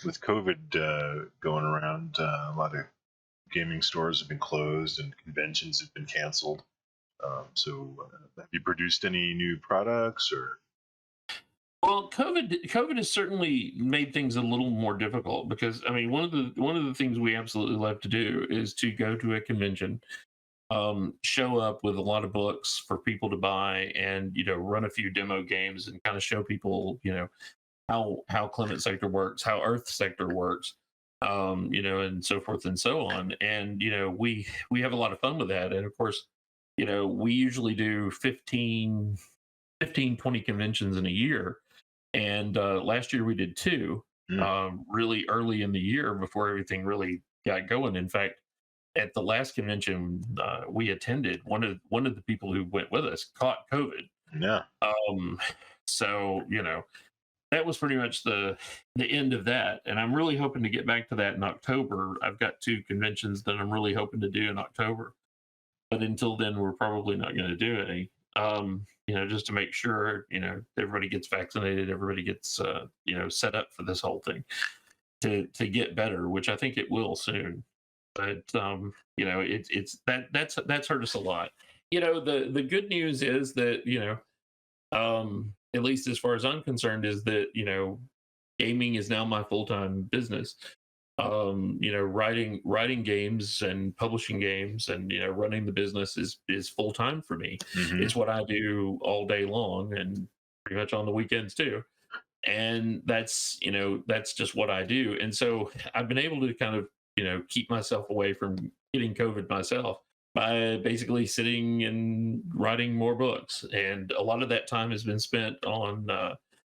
with COVID going around, a lot of gaming stores have been closed and conventions have been canceled. So, have you produced any new products or? Well, COVID has certainly made things a little more difficult because I mean one of the things we absolutely love to do is to go to a convention, show up with a lot of books for people to buy, and run a few demo games and kind of show people how Clement Sector works, how Earth Sector works, and so forth and so on. And we have a lot of fun with that. And of course, we usually do 20 conventions in a year. And last year we did two, Mm. really early in the year before everything really got going. In fact, at the last convention we attended, one of the people who went with us caught COVID. Yeah. Um, so that was pretty much the end of that. And I'm really hoping to get back to that in October. I've got two conventions that I'm really hoping to do in October. But until then, we're probably not going to do any. Just to make sure, everybody gets vaccinated, everybody gets, set up for this whole thing to get better, which I think it will soon. But that's hurt us a lot. The good news is that at least as far as I'm concerned, is that gaming is now my full time business. Writing games and publishing games and running the business is full time for me. Hmm. It's what I do all day long and pretty much on the weekends too. And that's just what I do. And so I've been able to kind of keep myself away from getting COVID myself by basically sitting and writing more books. And a lot of that time has been spent on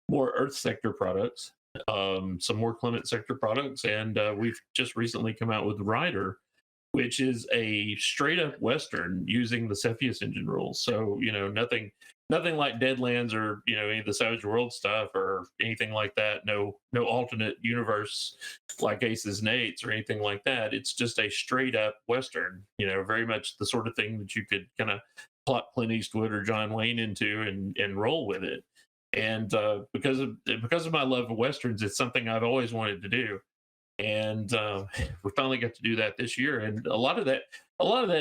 more Earth Sector products, some more Clement Sector products, and we've just recently come out with Rider, which is a straight up Western using the Cepheus Engine rules. So nothing like Deadlands or any of the Savage World stuff or anything like that. No alternate universe like Aces and Eights or anything like that. It's just a straight up Western. Very much the sort of thing that you could kind of plot Clint Eastwood or John Wayne into and roll with it. And because of my love of westerns, it's something I've always wanted to do. And we finally got to do that this year. And a lot of that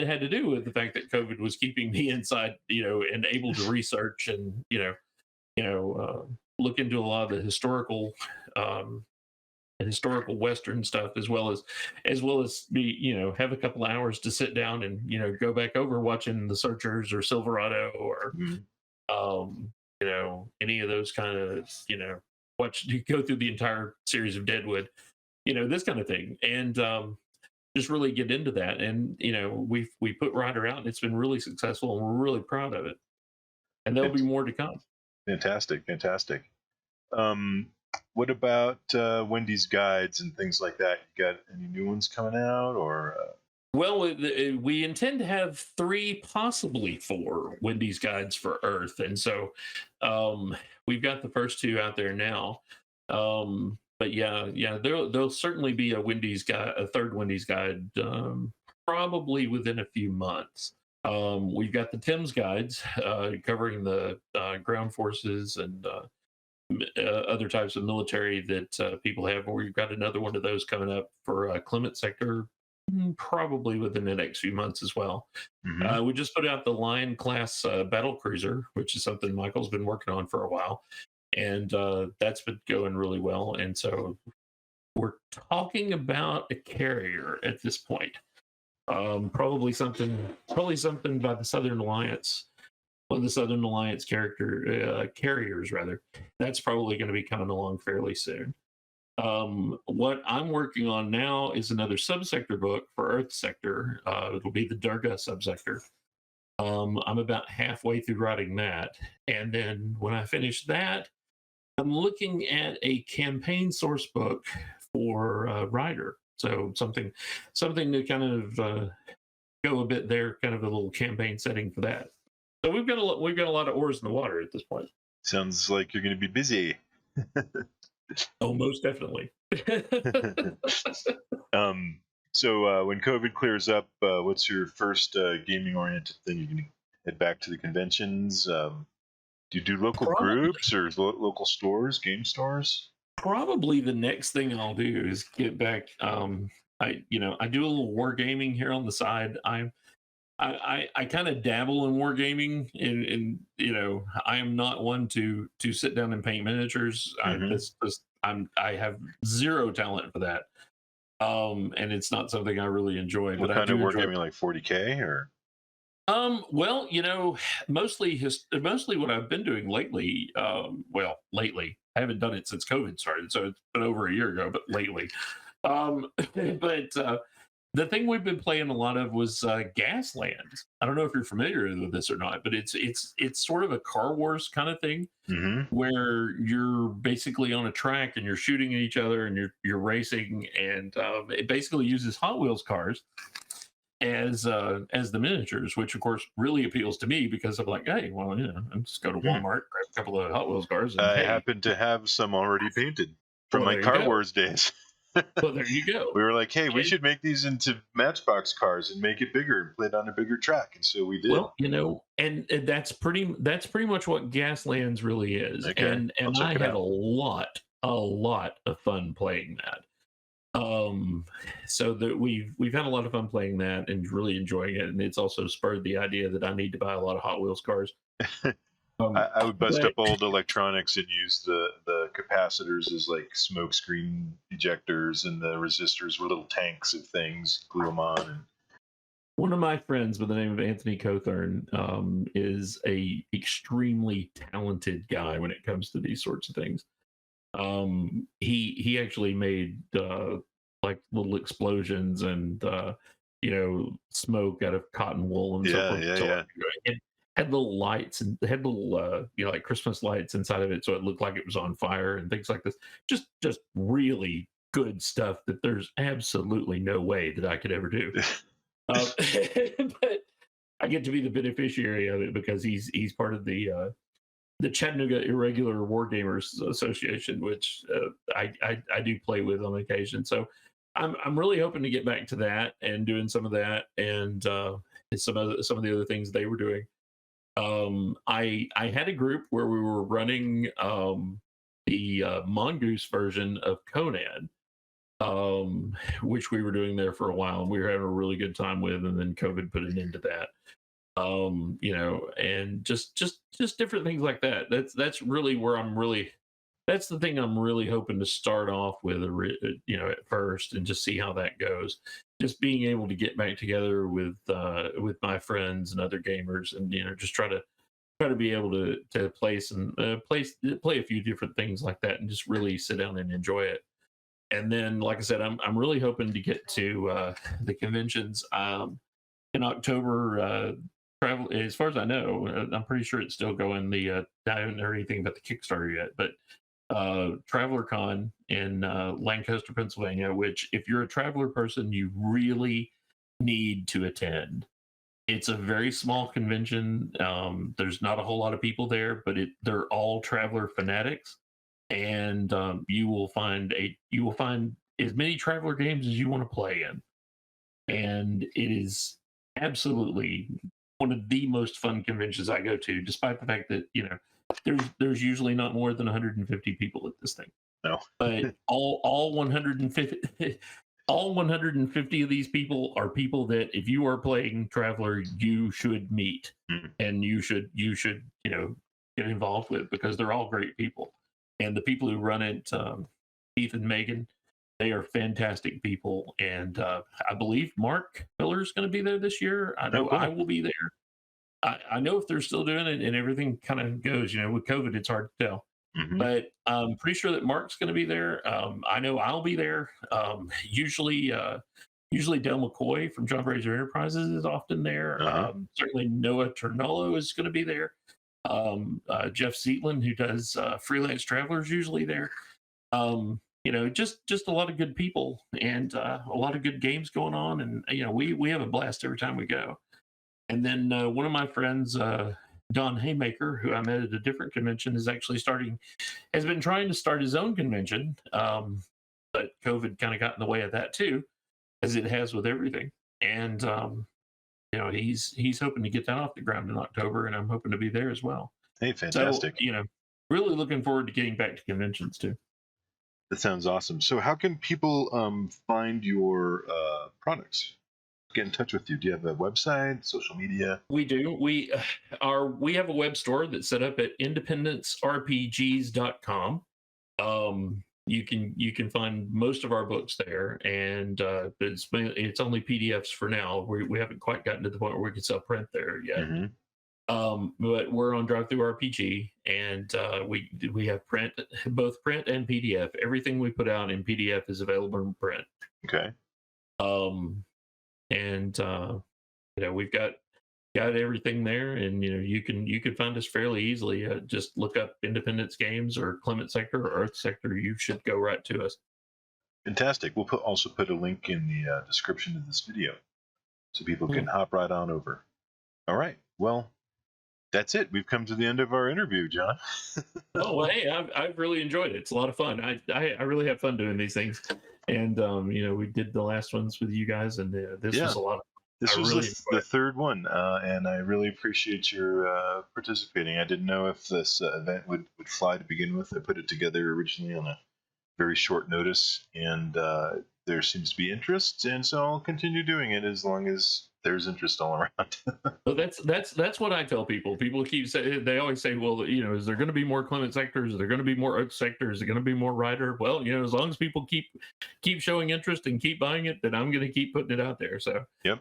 had to do with the fact that COVID was keeping me inside, and able to research and look into a lot of the historical Western stuff, as well as be have a couple hours to sit down and go back over watching The Searchers or Silverado or any of those kind of go through the entire series of Deadwood, this kind of thing, and just really get into that. And we put Rider out, and it's been really successful, and we're really proud of it. And there'll be more to come. Fantastic. What about Wendy's guides and things like that? You got any new ones coming out, or? Well, we intend to have 3, possibly 4 Wendy's guides for Earth, and so we've got the first 2 out there now. But yeah, there'll certainly be a Wendy's guide, a third Wendy's guide, probably within a few months. We've got the Tim's guides covering the ground forces and other types of military that people have. We've got another one of those coming up for Clement Sector, probably within the next few months as well. Mm-hmm. We just put out the Lion class battle cruiser, which is something Michael's been working on for a while, and that's been going really well. And so we're talking about a carrier at this point. Probably something by the Southern Alliance, one of the Southern Alliance carriers rather. That's probably going to be coming along fairly soon. What I'm working on now is another subsector book for Earth Sector. It'll be the Durga subsector. I'm about halfway through writing that, and then when I finish that, I'm looking at a campaign source book for Rider. So something to kind of go a bit there, kind of a little campaign setting for that. So we've got a lot of oars in the water at this point. Sounds like you're going to be busy. Oh, most definitely. So when COVID clears up, what's your first gaming-oriented thing? You're going to head back to the conventions? Do you do local groups or local stores, game stores? Probably the next thing I'll do is get back. I do a little wargaming here on the side. I kind of dabble in wargaming, and I am not one to sit down and paint miniatures. Hmm. I have zero talent for that. And it's not something I really enjoy, What but I kind of do enjoy. wargaming, like 40K or? Well, mostly what I've been doing lately. Lately I haven't done it since COVID started, so it's been over a year ago. But lately, but the thing we've been playing a lot of was Gaslands. I don't know if you're familiar with this or not, but it's sort of a Car Wars kind of thing Hmm. where you're basically on a track and you're shooting at each other and you're racing, and it basically uses Hot Wheels cars as the miniatures, which of course really appeals to me because I'm like, hey, well, I'm just go to Hmm. Walmart, grab a couple of Hot Wheels cars, and I hey, happen to have some already painted from well, my there you Car go. Wars days. Well, there you go. We were like, hey, we And should make these into Matchbox cars and make it bigger and play it on a bigger track. And so we did. well, and that's pretty much what Gaslands really is. Okay, I'll And check I it had out. a lot of fun playing that. So that we've had a lot of fun playing that and really enjoying it, and it's also spurred the idea that I need to buy a lot of Hot Wheels cars. I, Um, I would bust but up old electronics and use the capacitors as like smoke screen ejectors, and the resistors were little tanks of things. Glue them on. And one of my friends by the name of Anthony Cothern is a extremely talented guy when it comes to these sorts of things. He actually made like little explosions and smoke out of cotton wool and so yeah, forth. yeah, So yeah. it had little lights and had little like Christmas lights inside of it, so it looked like it was on fire and things like this. Just really good stuff that there's absolutely no way that I could ever do. Uh, but I get to be the beneficiary of it because he's part of the Chattanooga Irregular Wargamers Association, which I do play with on occasion. So I'm really hoping to get back to that and doing some of that and some of the other things they were doing. I had a group where we were running the Mongoose version of Conan, which we were doing there for a while, and we were having a really good time with, and then COVID put an end to that. And just different things like that. That's really where that's the thing I'm really hoping to start off with, at first, and just see how that goes. Just being able to get back together with my friends and other gamers, and just try to be able to play some play a few different things like that, and just really sit down and enjoy it. And then, like I said, I'm really hoping to get to the conventions in October. Travel, as far as I know, I'm pretty sure it's still going. I haven't heard anything about the Kickstarter yet, but TravelerCon in Lancaster, Pennsylvania, which if you're a Traveler person, you really need to attend. It's a very small convention. There's not a whole lot of people there, but they're all Traveler fanatics, and you will find as many Traveler games as you want to play in, and it is absolutely one of the most fun conventions I go to, despite the fact that there's usually not more than 150 people at this thing. No. But all 150 all 150 of these people are people that if you are playing Traveler, you should meet Mm. and you should get involved with, because they're all great people. And the people who run it, Keith and Megan, they are fantastic people, and I believe Mark Miller is going to be there this year. I Oh, know I cool. will be there. I know if they're still doing it and everything kind of goes, with COVID, it's hard to tell. Hmm. But I'm pretty sure that Mark's going to be there. I know I'll be there. Usually Del McCoy from John Fraser Enterprises is often there. Uh-huh. Certainly Noah Ternullo is going to be there. Jeff Seatland, who does Freelance Travelers, usually there. Just a lot of good people and a lot of good games going on, and we have a blast every time we go. And then one of my friends, Don Haymaker, who I met at a different convention, has been trying to start his own convention, but COVID kind of got in the way of that too, as it has with everything. And he's hoping to get that off the ground in October, and I'm hoping to be there as well. Hey, So fantastic. really looking forward to getting back to conventions too. That sounds awesome. So how can people find your products? get in touch with you? Do you have a website, social media? We do. We have a web store that's set up at independencerpgs.com. You can find most of our books there, and it's only PDFs for now. We haven't quite gotten to the point where we can sell print there yet. Mm-hmm. But we're on Drive Through RPG, and we have print, both print and PDF. Everything we put out in PDF is available in print. Okay. We've got everything there, and you can find us fairly easily. Just look up Independence Games or Clement Sector or Earth Sector. You should go right to us. Fantastic. We'll also put a link in the description of this video so people can hop right on over. All right. Well, that's it. We've come to the end of our interview, John. Oh, well, hey, I've really enjoyed it. It's a lot of fun. I really have fun doing these things, and we did the last ones with you guys, and this was a lot of fun. This was the third one, and I really appreciate your participating. I didn't know if this event would fly to begin with. I put it together originally on a very short notice, and there seems to be interest, and so I'll continue doing it as long as there's interest all around. Well, that's what I tell people. People keep saying, they always say, well, is there going to be more Clement Sectors? Is there going to be more Oak Sectors? Is there going to be more Rider? Well, as long as people keep showing interest and keep buying it, then I'm going to keep putting it out there. So, yep.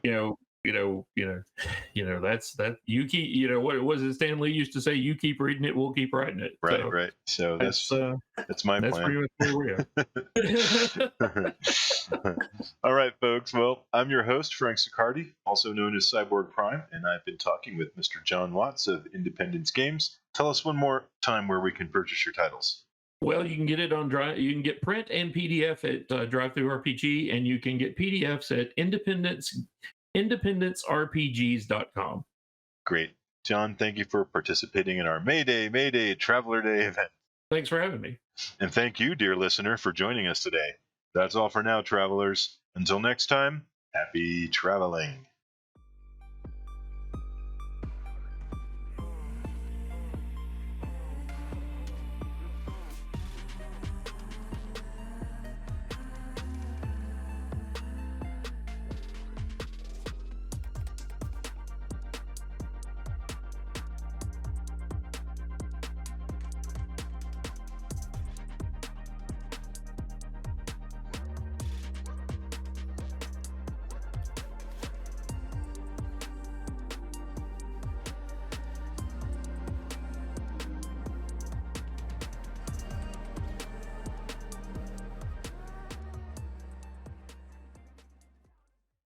That's that. You keep, what was it Stan Lee used to say? You keep reading it, we'll keep writing it. Right. So that's my plan. That's pretty much where we are. All right, folks. Well, I'm your host, Frank Succardi, also known as CyborgPrime, and I've been talking with Mr. John Watts of Independence Games. Tell us one more time where we can purchase your titles. Well, you can get it on Drive. You can get print and PDF at Drive Through RPG, and you can get PDFs at independencerpgs.com. Great. John, thank you for participating in our Mayday Traveller Day event. Thanks for having me. And thank you, dear listener, for joining us today. That's all for now, travelers. Until next time, happy traveling.